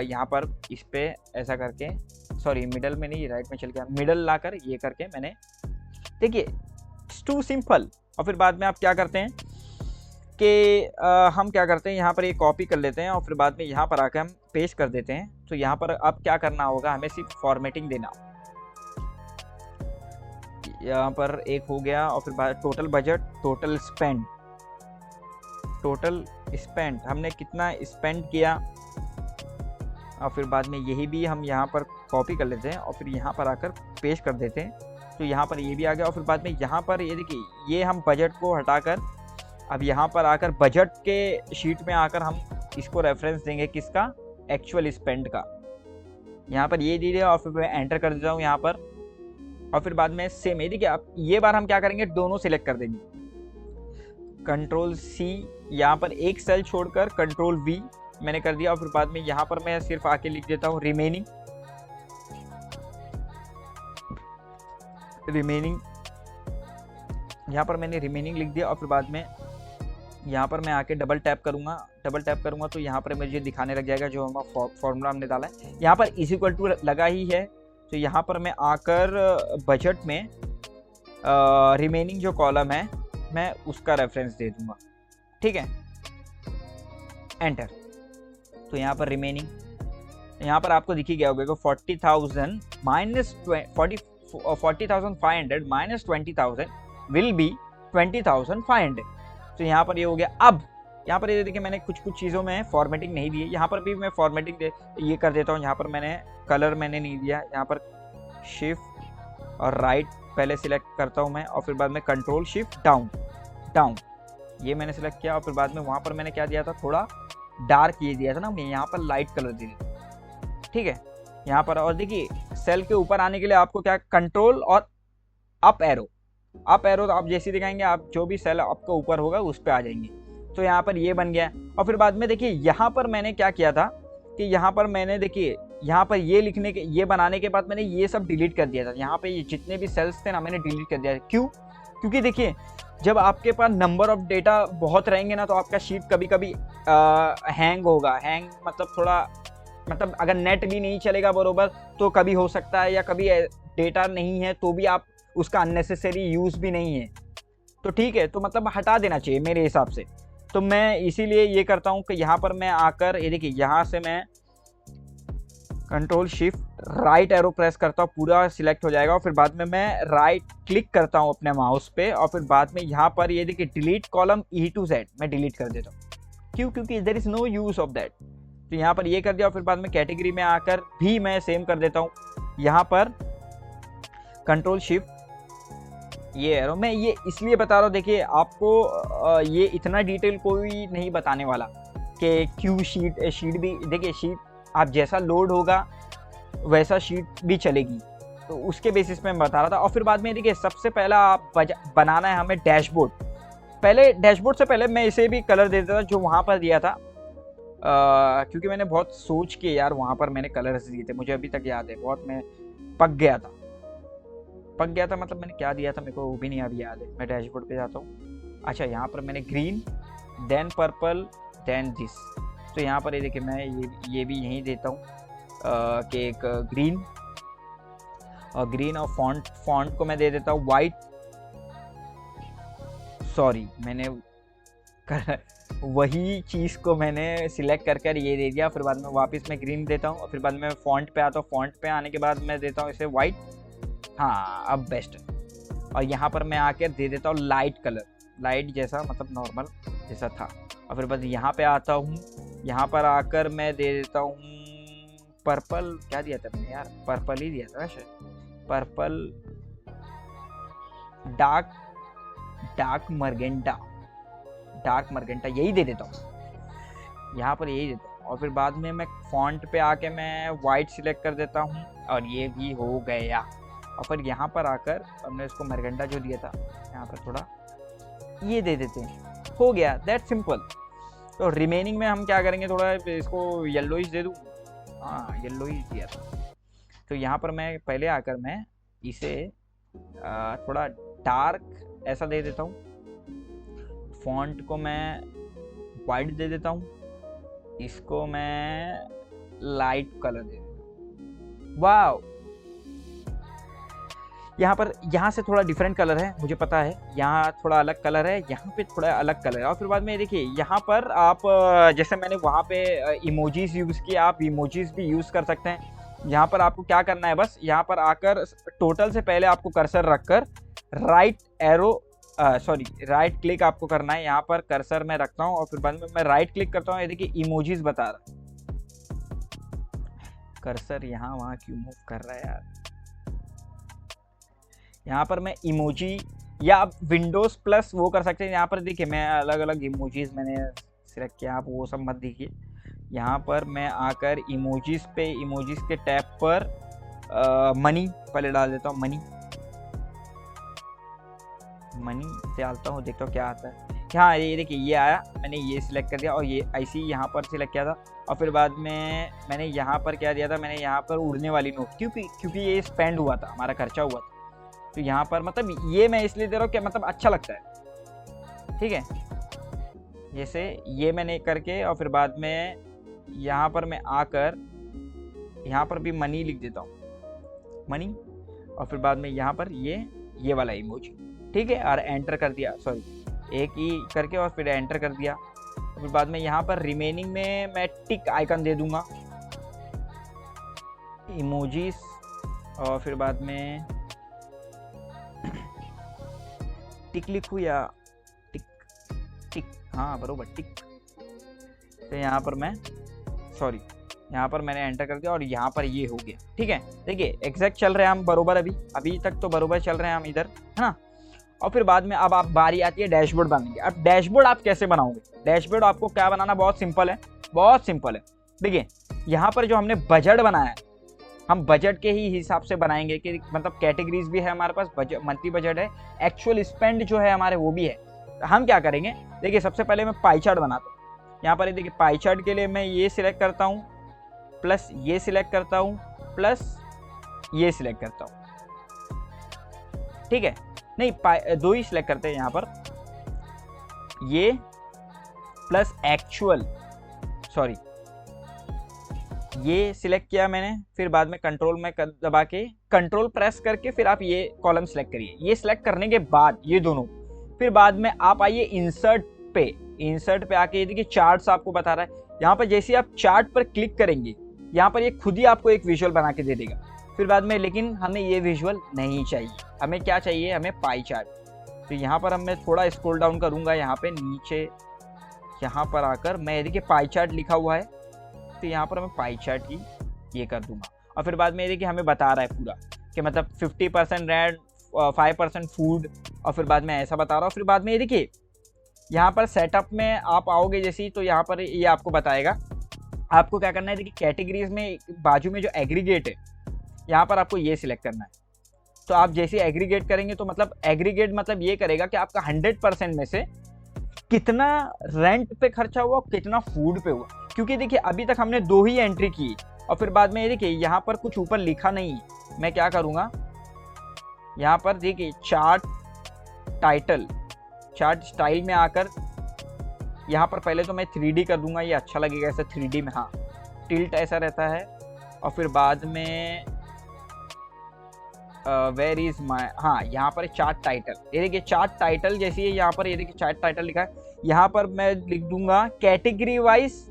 यहाँ पर इस पे ऐसा करके, सॉरी मिडल में नहीं, राइट में चल गया, मिडल लाकर ये करके मैंने, देखिए इट्स टू सिंपल। और फिर बाद में आप क्या करते हैं कि हम क्या करते हैं यहाँ पर ये कॉपी कर लेते हैं और फिर बाद में यहाँ पर आकर हम पेस्ट कर देते हैं। तो यहाँ पर अब क्या करना होगा, हमें सिर्फ फॉर्मेटिंग देना। यहाँ पर एक हो गया और फिर टोटल बजट, टोटल स्पेंड हमने कितना स्पेंड किया, और फिर बाद में यही भी हम यहाँ पर कॉपी कर लेते हैं और फिर यहाँ पर आकर पेस्ट कर देते हैं। तो यहाँ पर ये भी आ गया और फिर बाद में यहाँ पर ये देखिए ये हम बजट को हटाकर अब यहाँ पर आकर बजट के शीट में आकर हम इसको रेफरेंस देंगे, किसका, एक्चुअल स्पेंड का। यहाँ पर ये दे दिया और फिर मैं एंटर कर देता हूँ यहाँ पर। और फिर बाद में सेम ये देखिए, अब ये बार हम क्या करेंगे, दोनों सिलेक्ट कर देंगे, कंट्रोल सी, यहाँ पर एक सेल छोड़कर कंट्रोल वी मैंने कर दिया। और फिर बाद में यहाँ पर मैं सिर्फ आके लिख देता हूँ रिमेनिंग, यहाँ पर मैंने रिमेनिंग लिख दिया। और फिर बाद में यहाँ पर मैं आके डबल टैप करूँगा तो यहाँ पर मुझे दिखाने लग जाएगा जो हमारा फॉर्मूला हमने डाला है। यहाँ पर इज इक्वल टू लगा ही है, तो यहाँ पर मैं आकर बजट में रिमेनिंग जो कॉलम है मैं उसका रेफरेंस दे दूंगा, ठीक है, एंटर। तो यहाँ पर रिमेनिंग, यहाँ पर आपको दिख ही गया होगा 40,000 माइनस 40,500 माइनस 20,000 विल बी 20,500। तो यहाँ पर ये हो गया। अब यहाँ पर ये देखिए मैंने कुछ चीज़ों में फॉर्मेटिंग नहीं दी है, यहाँ पर भी मैं फॉर्मेटिंग ये कर देता हूँ। यहाँ पर मैंने कलर मैंने नहीं दिया, यहाँ पर शिफ्ट और राइट पहले सिलेक्ट करता हूँ मैं और फिर बाद में कंट्रोल शिफ्ट डाउन ये मैंने सिलेक्ट किया। और फिर बाद में वहाँ पर मैंने क्या दिया था, थोड़ा डार्क ये दिया था ना, यहाँ पर लाइट कलर दे दिया, ठीक है यहाँ पर। और देखिए सेल के ऊपर आने के लिए आपको क्या, कंट्रोल और अप एरो तो आप जैसे दिखाएंगे आप जो भी सेल आपका ऊपर होगा उस पर आ जाएंगे। तो यहाँ पर ये बन गया। और फिर बाद में देखिए यहाँ पर मैंने क्या किया था कि यहाँ पर मैंने देखिए यहाँ पर ये बनाने के बाद मैंने ये सब डिलीट कर दिया था। यहाँ पे ये जितने भी सेल्स थे ना मैंने डिलीट कर दिया। क्यों? क्योंकि देखिए जब आपके पास नंबर ऑफ डेटा बहुत रहेंगे ना तो आपका शीट कभी कभी हैंग होगा। हैंग मतलब थोड़ा मतलब अगर नेट भी नहीं चलेगा बरोबर तो कभी हो सकता है, या कभी डेटा नहीं है तो भी आप उसका अननेसेसरी यूज़ भी नहीं है, तो ठीक है, तो मतलब हटा देना चाहिए मेरे हिसाब से। तो मैं इसीलिए ये करता हूँ कि यहाँ पर मैं आकर ये देखिए यहाँ से मैं control shift right arrow press करता हूँ, पूरा सिलेक्ट हो जाएगा। और फिर बाद में मैं राइट क्लिक करता हूँ अपने माउस पे और फिर बाद में यहाँ पर ये देखिए delete column E to Z मैं डिलीट कर देता हूँ। क्यों? क्योंकि there is no use of that. तो यहाँ पर ये कर दिया और फिर बाद में कैटेगरी में आकर भी मैं सेम कर देता हूँ। यहाँ पर कंट्रोल शिफ्ट ये एरो, मैं ये इसलिए बता रहा हूँ, देखिए आपको ये इतना डिटेल कोई नहीं बताने वाला कि क्यू शीट भी देखिए, शीट आप जैसा लोड होगा वैसा शीट भी चलेगी, तो उसके बेसिस पे मैं बता रहा था। और फिर बाद में देखिए सबसे पहला आप बनाना है हमें डैशबोर्ड। पहले डैशबोर्ड से पहले मैं इसे भी कलर दे देता था जो वहाँ पर दिया था, क्योंकि मैंने बहुत सोच के यार वहाँ पर मैंने कलर्स दिए थे, मुझे अभी तक याद है, बहुत मैं पक गया था मतलब मैंने क्या दिया था मेरे को वो भी नहीं अभी याद है। मैं डैशबोर्ड पे जाता हूँ। अच्छा यहाँ पर मैंने green then purple then this, तो यहाँ पर ये देखिए मैं ये भी यहीं देता हूँ कि एक ग्रीन और फॉन्ट को मैं दे देता हूँ वाइट। सॉरी मैंने वही चीज़ को मैंने सिलेक्ट कर ये दे दिया। फिर बाद में वापस मैं ग्रीन देता हूँ और फिर बाद में फॉन्ट पे आता हूँ। फॉन्ट पे आने के बाद मैं देता हूँ इसे वाइट, हाँ अब बेस्ट है। और यहाँ पर मैं आकर दे देता हूँ लाइट कलर, लाइट जैसा मतलब नॉर्मल जैसा था। और फिर बस यहाँ पे आता हूँ, यहाँ पर आकर मैं दे देता हूँ पर्पल, क्या दिया था मैंने यार, पर्पल ही दिया था ना शायद, पर्पल डार्क मरगेंटा यही दे देता हूँ, यहाँ पर यही देता हूँ। और फिर बाद में मैं फॉन्ट पे आके मैं वाइट सिलेक्ट कर देता हूँ और ये भी हो गया। और फिर यहाँ पर आकर हमने इसको मरगेंटा जो दिया था यहाँ पर थोड़ा ये दे देते हैं, हो गया, दैट सिंपल। तो रिमेनिंग में हम क्या करेंगे, थोड़ा इसको येलोइश दे दूँ, हाँ येलो ही दिया था। तो यहाँ पर मैं पहले आकर मैं इसे थोड़ा डार्क ऐसा दे देता हूँ, फॉन्ट को मैं वाइट दे देता हूँ, इसको मैं लाइट कलर दे देता हूँ। वाव, यहाँ से थोड़ा डिफरेंट कलर है, मुझे पता है, यहाँ थोड़ा अलग कलर है, यहाँ पे थोड़ा अलग कलर है। और फिर बाद में देखिए यहाँ पर आप जैसे मैंने वहाँ पे इमोजीज यूज़ किया, आप इमोजीज भी यूज़ कर सकते हैं। यहाँ पर आपको क्या करना है, बस यहाँ पर आकर टोटल से पहले आपको कर्सर रखकर राइट क्लिक आपको करना है। यहाँ पर कर्सर मैं रखता हूँ और फिर बाद में मैं राइट क्लिक करता हूँ। ये देखिए इमोजीज बता रहा है, कर्सर यहाँ वहाँ क्यों मूव कर रहा है यार। यहाँ पर मैं इमोजी या आप विंडोज प्लस वो कर सकते हैं। यहाँ पर देखिए मैं अलग अलग इमोजीज मैंने सिलेक्ट किया, आप वो सब मत देखिए। यहाँ पर मैं आकर इमोजीज के टैब पर मनी पहले डाल देता हूँ, मनी डालता हूँ, देखता हूँ क्या आता है। हाँ ये देखिए ये आया, मैंने ये सिलेक्ट कर दिया और ये ऐसी यहाँ पर सिलेक्ट किया था। और फिर बाद में मैंने यहाँ पर क्या दिया था, मैंने यहाँ पर उड़ने वाली नोट, क्योंकि ये स्पेंड हुआ था, हमारा खर्चा हुआ था। तो यहाँ पर मतलब ये मैं इसलिए दे रहा हूँ कि मतलब अच्छा लगता है, ठीक है। जैसे ये मैंने करके और फिर बाद में यहाँ पर मैं आकर यहाँ पर भी मनी लिख देता हूँ, मनी। और फिर बाद में यहाँ पर ये वाला इमोजी, ठीक है। और एंटर कर दिया, सॉरी एक ही करके और फिर एंटर कर दिया। और फिर बाद में यहाँ पर रिमेनिंग में मैं टिक आइकन दे दूंगा, इमोजीज। और फिर बाद में टिक लिखूँ या टिक, हाँ बरोबर टिक। तो यहाँ पर मैं यहाँ पर मैंने एंटर कर दिया और यहाँ पर ये हो गया, ठीक है। देखिए एग्जैक्ट चल रहे हैं हम बरोबर, अभी तक तो बरोबर चल रहे हैं हम इधर, है ना। और फिर बाद में अब आप बारी आती है डैशबोर्ड बनाएंगे। अब डैशबोर्ड आप कैसे बनाओगे, डैशबोर्ड आपको क्या बनाना, बहुत सिंपल है, बहुत सिंपल है। देखिए यहाँ पर जो हमने बजट बनाया है, हम बजट के ही हिसाब से बनाएंगे कि मतलब कैटेगरीज भी है हमारे पास, बजट मंथली बजट है, एक्चुअल स्पेंड जो है हमारे वो भी है। हम क्या करेंगे, देखिए सबसे पहले मैं पाई चार्ट बनाता हूँ। यहाँ पर देखिए पाई चार्ट के लिए मैं ये सिलेक्ट करता हूँ, प्लस ये सिलेक्ट करता हूँ, प्लस ये सिलेक्ट करता हूँ, ठीक है। नहीं दो ही सिलेक्ट करते हैं यहाँ पर, ये प्लस एक्चुअल, सॉरी ये सिलेक्ट किया मैंने। फिर बाद में कंट्रोल में दबा के कंट्रोल प्रेस करके फिर आप ये कॉलम सिलेक्ट करिए। ये सिलेक्ट करने के बाद ये दोनों, फिर बाद में आप आइए इंसर्ट पे आके ये देखिए चार्ट्स आपको बता रहा है। यहाँ पर जैसे आप चार्ट पर क्लिक करेंगे, यहाँ पर ये खुद ही आपको एक विजुअल बना के दे देगा। फिर बाद में लेकिन हमें ये विजुअल नहीं चाहिए, हमें क्या चाहिए, हमें पाई चार्ट। तो यहाँ पर मैं थोड़ा स्क्रॉल डाउन करूँगा, यहाँ पे नीचे यहाँ पर आकर मैं देखिए पाई चार्ट लिखा हुआ है, तो यहाँ पर मैं पाई चार्ट की ये कर दूंगा। और फिर बाद में देखिए हमें बता रहा है पूरा कि मतलब 50% रेंट, 5% फूड, और फिर बाद में ऐसा बता रहा हूँ। फिर बाद में ये देखिए यहाँ पर सेटअप में आप आओगे जैसे, तो यहाँ पर ये आपको बताएगा आपको क्या करना है। देखिए कैटेगरीज में बाजू में जो एग्रीगेट है, यहाँ पर आपको ये सिलेक्ट करना है। तो आप जैसे एग्रीगेट करेंगे तो मतलब एग्रीगेट मतलब ये करेगा कि आपका 100% में से कितना रेंट पे खर्चा हुआ, कितना फूड पे हुआ। क्योंकि देखिए अभी तक हमने 2 ही एंट्री की। और फिर बाद में ये देखिए यहाँ पर कुछ ऊपर लिखा नहीं है। मैं क्या करूँगा, यहाँ पर देखिए चार्ट स्टाइल में आकर यहाँ पर पहले तो मैं 3D कर दूंगा, ये अच्छा लगेगा ऐसा 3D में, हाँ टिल्ट ऐसा रहता है। और फिर बाद में वेयर इज माई, हाँ यहाँ पर चार्ट टाइटल, ये देखिए चार्ट टाइटल जैसे है, यहाँ पर ये देखिए चार्ट टाइटल लिखा है। यहाँ पर मैं लिख दूंगा कैटेगरी वाइज,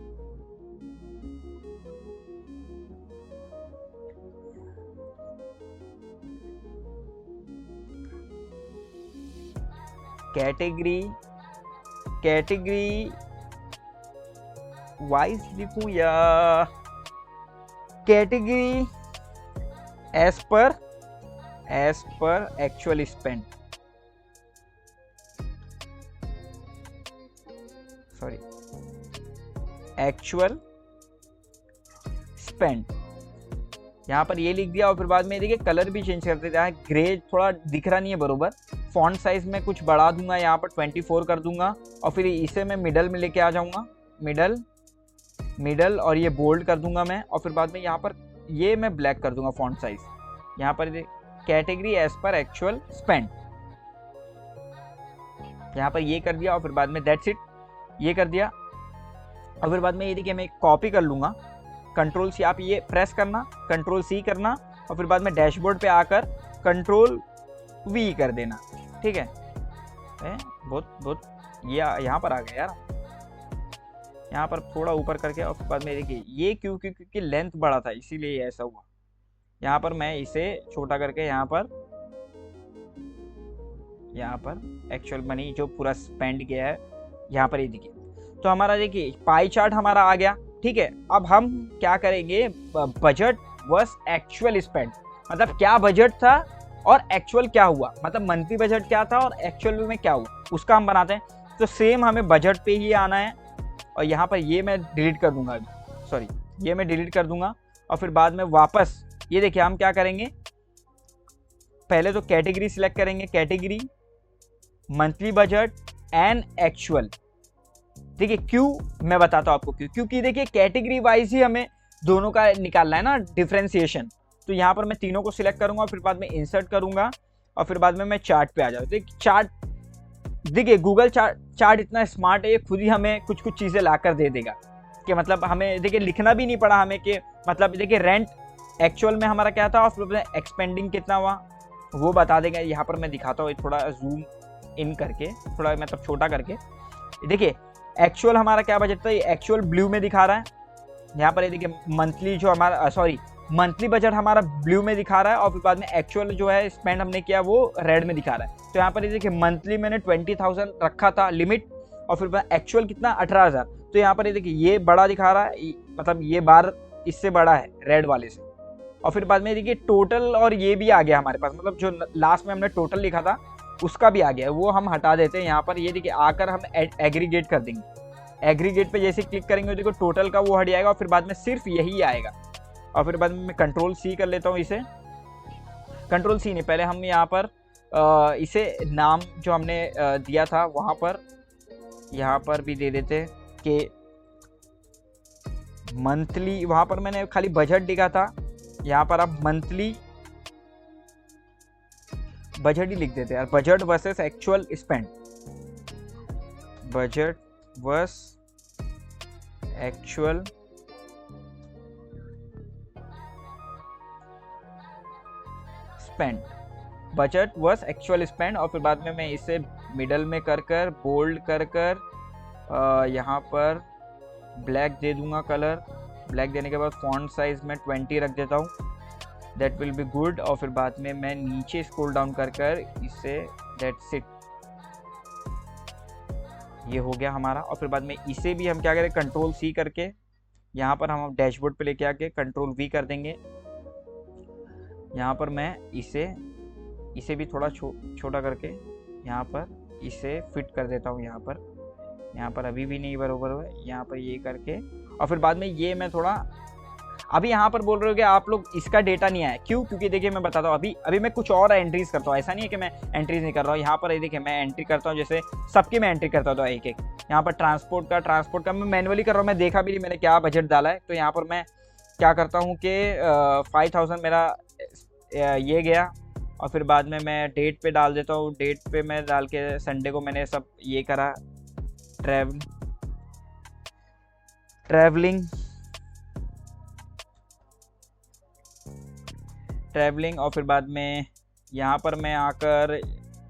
कैटेगरी वाइज लिखूं या category as per actual spend, sorry actual spend, यहाँ पर ये लिख दिया। और फिर बाद में देखिए कलर भी चेंज कर देता है, ग्रे थोड़ा दिख रहा नहीं है बरोबर। फॉन्ट साइज में कुछ बढ़ा दूंगा, यहाँ पर 24 कर दूंगा। और फिर इसे मैं मिडल में लेके आ जाऊंगा, मिडल मिडल और ये बोल्ड कर दूंगा मैं, और फिर बाद में यहाँ पर ये मैं ब्लैक कर दूंगा फॉन्ट साइज। यहाँ पर category as per actual spend, यहाँ पर ये कर दिया, और फिर बाद में दैट्स इट, ये कर दिया। और फिर बाद में ये देखिए मैं कॉपी कर लूंगा, कंट्रोल सी, आप ये प्रेस करना, कंट्रोल सी करना, और फिर बाद में डैशबोर्ड पे आकर कंट्रोल वी कर देना। ठीक है, बहुत ये यहाँ पर आ गया यार, यहाँ पर थोड़ा ऊपर करके, और फिर बाद में देखिए ये क्योंकि लेंथ बड़ा था इसीलिए ऐसा हुआ। यहाँ पर मैं इसे छोटा करके यहाँ पर एक्चुअल मनी जो पूरा स्पेंड किया है यहाँ पर ये देखिए, तो हमारा देखिए पाई चार्ट हमारा आ गया। ठीक है, अब हम क्या करेंगे, बजट वर्स एक्चुअल स्पेंड, मतलब क्या बजट था और एक्चुअल क्या हुआ, मतलब मंथली बजट क्या था और एक्चुअल में क्या हुआ, उसका हम बनाते हैं। तो सेम हमें बजट पे ही आना है, और यहाँ पर ये मैं डिलीट कर दूंगा अभी, सॉरी ये मैं डिलीट कर दूंगा। और फिर बाद में वापस ये देखिए हम क्या करेंगे, पहले तो कैटेगरी सिलेक्ट करेंगे, category monthly budget and actual. देखिए क्यों मैं बताता हूँ आपको क्यों, क्योंकि देखिए कैटेगरी वाइज ही हमें दोनों का निकालना है ना डिफरेंशिएशन। तो यहाँ पर मैं तीनों को सिलेक्ट करूंगा, फिर बाद में इंसर्ट करूंगा, और फिर बाद में मैं चार्ट पे आ जाऊँ। देखिए चार्ट, देखिए गूगल चार्ट इतना स्मार्ट है, ये खुद ही हमें कुछ कुछ चीज़ें ला कर दे देगा, कि मतलब हमें देखिए लिखना भी नहीं पड़ा हमें, कि मतलब देखिए रेंट एक्चुअल में हमारा क्या था और फिर एक्सपेंडिंग कितना हुआ वो बता देगा। यहाँ पर मैं दिखाता हूँ थोड़ा जूम इन करके, थोड़ा मतलब छोटा करके, देखिए एक्चुअल हमारा क्या बजट था, ये एक्चुअल ब्लू में दिखा रहा है। यहाँ पर ये देखिए मंथली जो हमारा मंथली बजट हमारा ब्लू में दिखा रहा है, और फिर बाद में एक्चुअल जो है स्पेंड हमने किया वो रेड में दिखा रहा है। तो यहाँ पर ये देखिए मंथली मैंने 20,000 रखा था लिमिट, और फिर एक्चुअल कितना 18,000। तो यहाँ पर ये देखिए ये बड़ा दिखा रहा है, मतलब ये बार इससे बड़ा है रेड वाले से। और फिर बाद में देखिए टोटल, और ये भी आ गया हमारे पास, मतलब जो लास्ट में हमने टोटल लिखा था उसका भी आ गया, वो हम हटा देते हैं। यहाँ पर ये देखिए आकर हम एग्रीगेट कर देंगे, एग्रीगेट पे जैसे क्लिक करेंगे देखो टोटल का वो हट जाएगा, और फिर बाद में सिर्फ यही आएगा। और फिर बाद में मैं कंट्रोल सी कर लेता हूँ इसे, कंट्रोल सी नहीं, पहले हम यहाँ पर इसे नाम जो हमने दिया था वहाँ पर, यहाँ पर भी दे देते कि मंथली, वहाँ पर मैंने खाली बजट लिखा था, यहाँ पर आप मंथली बजट ही लिख देते हैं यार, budget versus actual spend, budget versus actual spend, budget versus actual spend. और फिर बाद में मैं इसे मिडल में कर बोल्ड कर यहाँ पर ब्लैक दे दूंगा कलर, ब्लैक देने के बाद फॉन्ट साइज में 20 रख देता हूँ, दैट विल बी गुड। और फिर बाद में मैं नीचे स्क्रॉल डाउन कर इसे, दैट्स इट, ये हो गया हमारा। और फिर बाद में इसे भी हम क्या करें, कंट्रोल सी करके यहाँ पर हम डैशबोर्ड पे लेके आके कंट्रोल वी कर देंगे। यहाँ पर मैं इसे भी थोड़ा छोटा करके यहाँ पर इसे फिट कर देता हूँ, यहाँ पर अभी भी नहीं बराबर हुआ, यहाँ पर ये करके। और फिर बाद में ये मैं थोड़ा, अभी यहाँ पर बोल रहे हो कि आप लोग इसका डेटा नहीं आया, क्यों, क्योंकि देखिए मैं बताता हूँ, अभी मैं कुछ और एंट्रीज करता हूँ, ऐसा नहीं है कि मैं एंट्रीज नहीं कर रहा हूँ। यहाँ पर ये देखिए मैं एंट्री करता हूँ, जैसे सबकी मैं एंट्री करता हूँ एक एक। यहाँ पर ट्रांसपोर्ट का मैं मैनुअली कर रहा हूँ, मैं देखा भी नहीं मैंने क्या बजट डाला है। तो यहाँ पर मैं क्या करता हूँ कि 5,000 मेरा ये गया, और फिर बाद में मैं डेट पे डाल देता हूँ, डेट पे मैं डाल के संडे को मैंने सब ये करा, ट्रैवलिंग। और फिर बाद में यहाँ पर मैं आकर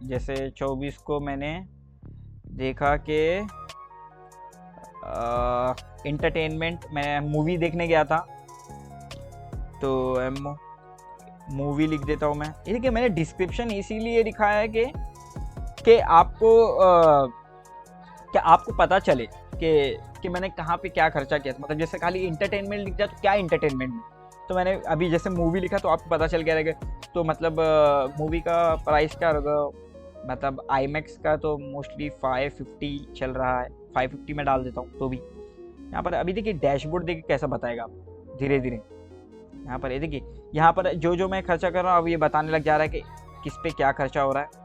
जैसे 24 को मैंने देखा कि इंटरटेनमेंट, मैं मूवी देखने गया था, तो मूवी लिख देता हूँ मैं। ये देखिए मैंने डिस्क्रिप्शन इसीलिए लिखा है कि आपको पता चले कि मैंने कहाँ पे क्या खर्चा किया था। मतलब जैसे खाली इंटरटेनमेंट लिख दिया तो क्या इंटरटेनमेंट में, तो मैंने अभी जैसे मूवी लिखा तो आपको पता चल गया रहेगा। तो मतलब मूवी का प्राइस क्या होगा, मतलब आईमैक्स का तो मोस्टली 550 चल रहा है, 550 में डाल देता हूँ। तो भी यहाँ पर अभी देखिए डैशबोर्ड देखिए कैसा बताएगा आप धीरे धीरे। यहाँ पर ये देखिए, यहाँ पर जो मैं खर्चा कर रहा हूँ अब ये बताने लग जा रहा है कि किस पे क्या खर्चा हो रहा है।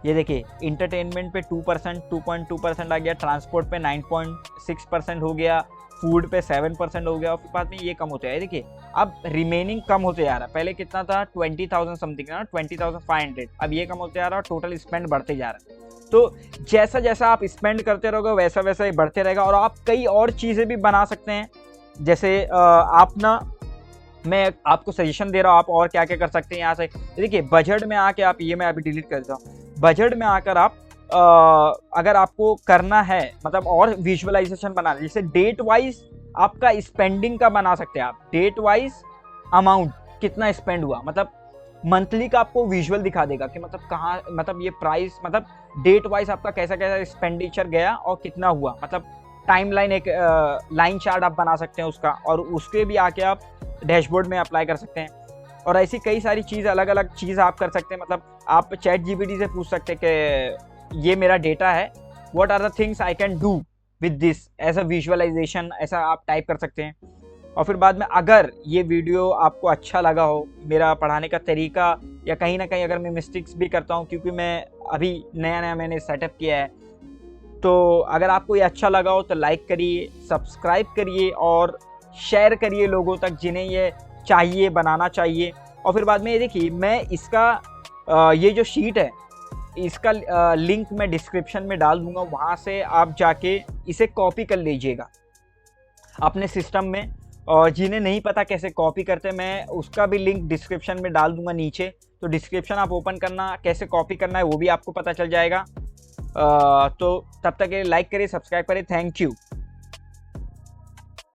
ये देखिए इंटरटेनमेंट पे 2%, 2.2% आ गया, ट्रांसपोर्ट पे 9.6% हो गया, फूड पे 7% हो गया और फिर बाद में ये कम होते हैं। देखिए अब रिमेनिंग कम होते जा रहा है, पहले कितना था 20,000 समथिंग ना, 20,500, अब ये कम होते जा रहा है और टोटल स्पेंड बढ़ते जा रहा है। तो जैसा जैसा आप स्पेंड करते रहोगे वैसा वैसा ही बढ़ते रहेगा। और आप कई और चीज़ें भी बना सकते हैं, जैसे आप ना, मैं आपको सजेशन दे रहा हूँ आप और क्या क्या कर सकते हैं यहाँ से। देखिए बजट में आके आप, ये मैं अभी डिलीट कर देता हूँ, बजट में आकर आप अगर आपको करना है मतलब और विजुअलाइजेशन बनाना, जैसे डेट वाइज आपका स्पेंडिंग का बना सकते हैं आप, डेट वाइज अमाउंट कितना स्पेंड हुआ, मतलब मंथली का आपको विजुअल दिखा देगा कि मतलब कहाँ, मतलब ये प्राइस, मतलब डेट वाइज आपका कैसा कैसा एक्सपेंडिचर गया और कितना हुआ, मतलब टाइमलाइन, एक लाइन चार्ट आप बना सकते हैं उसका, और उसके भी आके आप डैशबोर्ड में अप्लाई कर सकते हैं। और ऐसी कई सारी चीज़, अलग अलग चीज़ आप कर सकते हैं। मतलब आप चैट जीपीटी से पूछ सकते हैं कि ये मेरा डेटा है, what are the things I can do with this as a visualisation, ऐसा आप टाइप कर सकते हैं। और फिर बाद में अगर ये वीडियो आपको अच्छा लगा हो, मेरा पढ़ाने का तरीका, या कहीं ना कहीं अगर मैं मिस्टेक्स भी करता हूँ क्योंकि मैं अभी नया नया मैंने सेटअप किया है, तो अगर आपको ये अच्छा लगा हो तो लाइक करिए, सब्सक्राइब करिए और शेयर करिए लोगों तक जिन्हें ये चाहिए, बनाना चाहिए। और फिर बाद में ये देखिए, मैं इसका ये जो शीट है इसका लिंक मैं डिस्क्रिप्शन में डाल दूंगा, वहाँ से आप जाके इसे कॉपी कर लीजिएगा अपने सिस्टम में। और जिन्हें नहीं पता कैसे कॉपी करते, मैं उसका भी लिंक डिस्क्रिप्शन में डाल दूंगा नीचे, तो डिस्क्रिप्शन आप ओपन करना, कैसे कॉपी करना है वो भी आपको पता चल जाएगा। तो तब तक ये लाइक करिए, सब्सक्राइब करिए, थैंक यू।